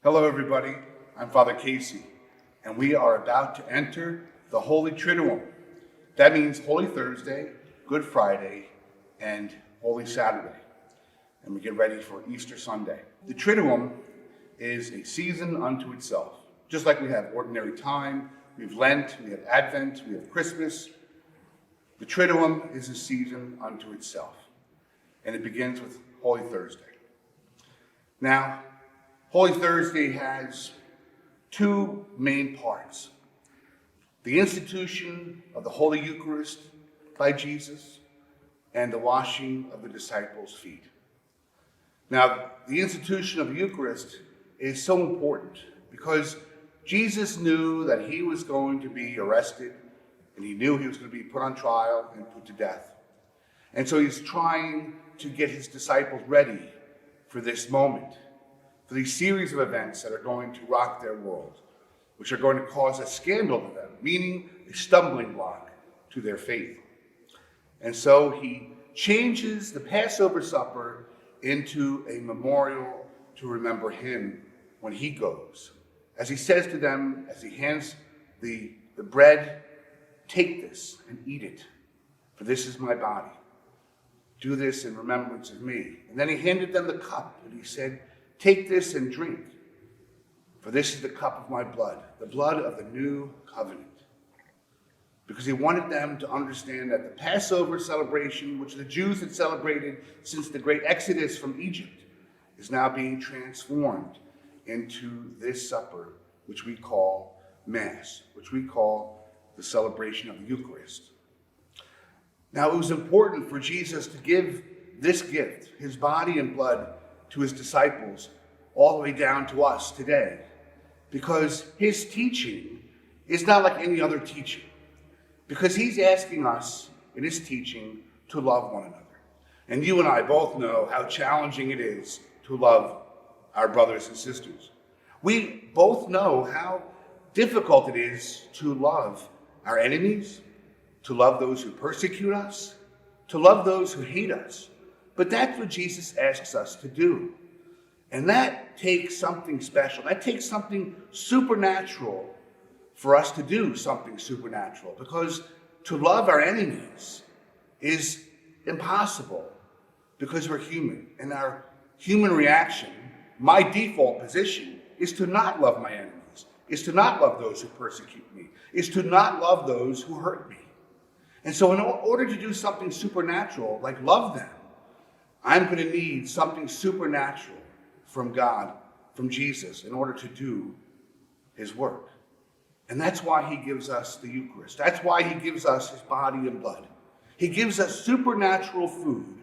Hello everybody, I'm Father Casey, and we are about to enter the Holy Triduum. That means Holy Thursday, Good Friday, and Holy Saturday. And we get ready for Easter Sunday. The Triduum is a season unto itself. Just like we have ordinary time, we have Lent, we have Advent, we have Christmas. The Triduum is a season unto itself. And it begins with Holy Thursday. Now, Holy Thursday has two main parts: the institution of the Holy Eucharist by Jesus and the washing of the disciples' feet. Now, the institution of the Eucharist is so important because Jesus knew that he was going to be arrested, and he knew he was going to be put on trial and put to death. And so he's trying to get his disciples ready for this moment, for these series of events that are going to rock their world, which are going to cause a scandal to them, meaning a stumbling block to their faith. And so he changes the Passover supper into a memorial to remember him when he goes. As he says to them, as he hands the bread, "Take this and eat it, for this is my body. Do this in remembrance of me." And then he handed them the cup, and he said, "Take this and drink, for this is the cup of my blood, the blood of the new covenant." Because he wanted them to understand that the Passover celebration, which the Jews had celebrated since the great Exodus from Egypt, is now being transformed into this supper, which we call Mass, which we call the celebration of the Eucharist. Now, it was important for Jesus to give this gift, his body and blood, to his disciples all the way down to us today, because his teaching is not like any other teaching, because he's asking us in his teaching to love one another. And you and I both know how challenging it is to love our brothers and sisters. We both know how difficult it is to love our enemies, to love those who persecute us, to love those who hate us. But that's what Jesus asks us to do. And that takes something special. That takes something supernatural for us to do something supernatural. Because to love our enemies is impossible because we're human. And our human reaction, my default position, is to not love my enemies, is to not love those who persecute me, is to not love those who hurt me. And so in order to do something supernatural, like love them, I'm going to need something supernatural from God, from Jesus, in order to do his work. And that's why he gives us the Eucharist. That's why he gives us his body and blood. He gives us supernatural food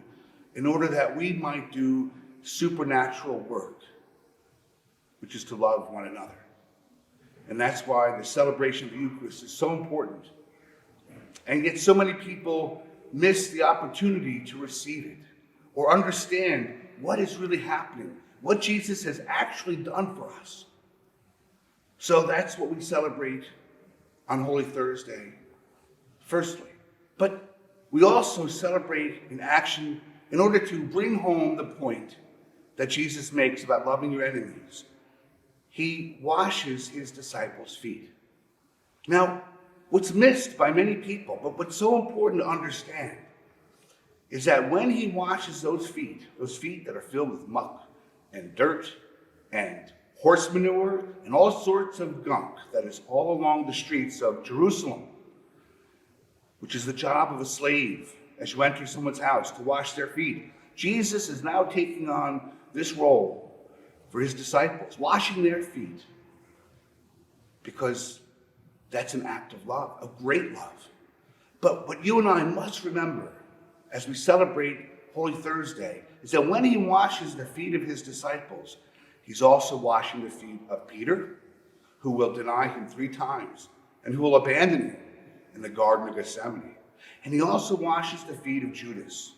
in order that we might do supernatural work, which is to love one another. And that's why the celebration of the Eucharist is so important. And yet so many people miss the opportunity to receive it or understand what is really happening, what Jesus has actually done for us. So that's what we celebrate on Holy Thursday, firstly. But we also celebrate in action in order to bring home the point that Jesus makes about loving your enemies. He washes his disciples' feet. Now, what's missed by many people, but what's so important to understand, is that when he washes those feet that are filled with muck and dirt and horse manure and all sorts of gunk that is all along the streets of Jerusalem, which is the job of a slave as you enter someone's house to wash their feet, Jesus is now taking on this role for his disciples, washing their feet, because that's an act of love, a great love. But what you and I must remember as we celebrate Holy Thursday is that when he washes the feet of his disciples, he's also washing the feet of Peter, who will deny him 3 times and who will abandon him in the Garden of Gethsemane. And he also washes the feet of Judas,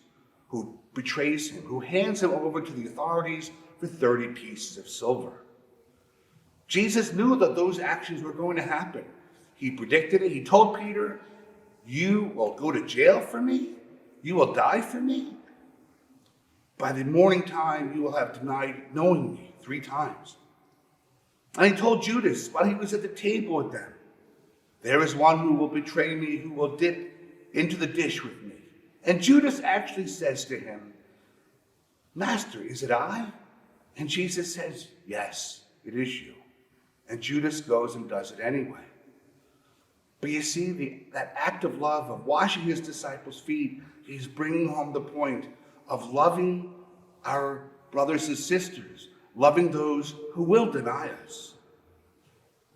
who betrays him, who hands him over to the authorities for 30 pieces of silver. Jesus knew that those actions were going to happen. He predicted it. He told Peter, "You will go to jail for me. You will die for me. By the morning time, you will have denied knowing me 3 times. And he told Judas while he was at the table with them, there is one who will betray me, who will dip into the dish with me. And Judas actually says to him, Master, is it I? And Jesus says, yes, it is you. And Judas goes and does it anyway. But you see, that act of love, of washing his disciples' feet, he's bringing home the point of loving our brothers and sisters, loving those who will deny us,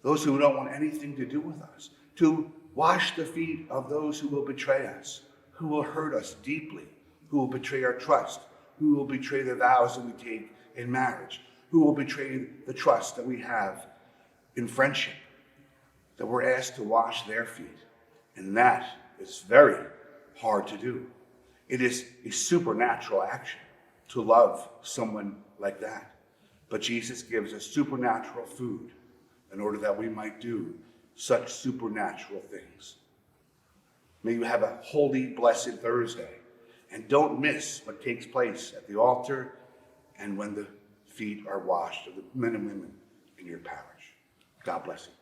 those who don't want anything to do with us, to wash the feet of those who will betray us, who will hurt us deeply, who will betray our trust, who will betray the vows that we take in marriage, who will betray the trust that we have in friendship, that we're asked to wash their feet. And that is very hard to do. It is a supernatural action to love someone like that. But Jesus gives us supernatural food in order that we might do such supernatural things. May you have a holy, blessed Thursday. And don't miss what takes place at the altar and when the feet are washed of the men and women in your parish. God bless you.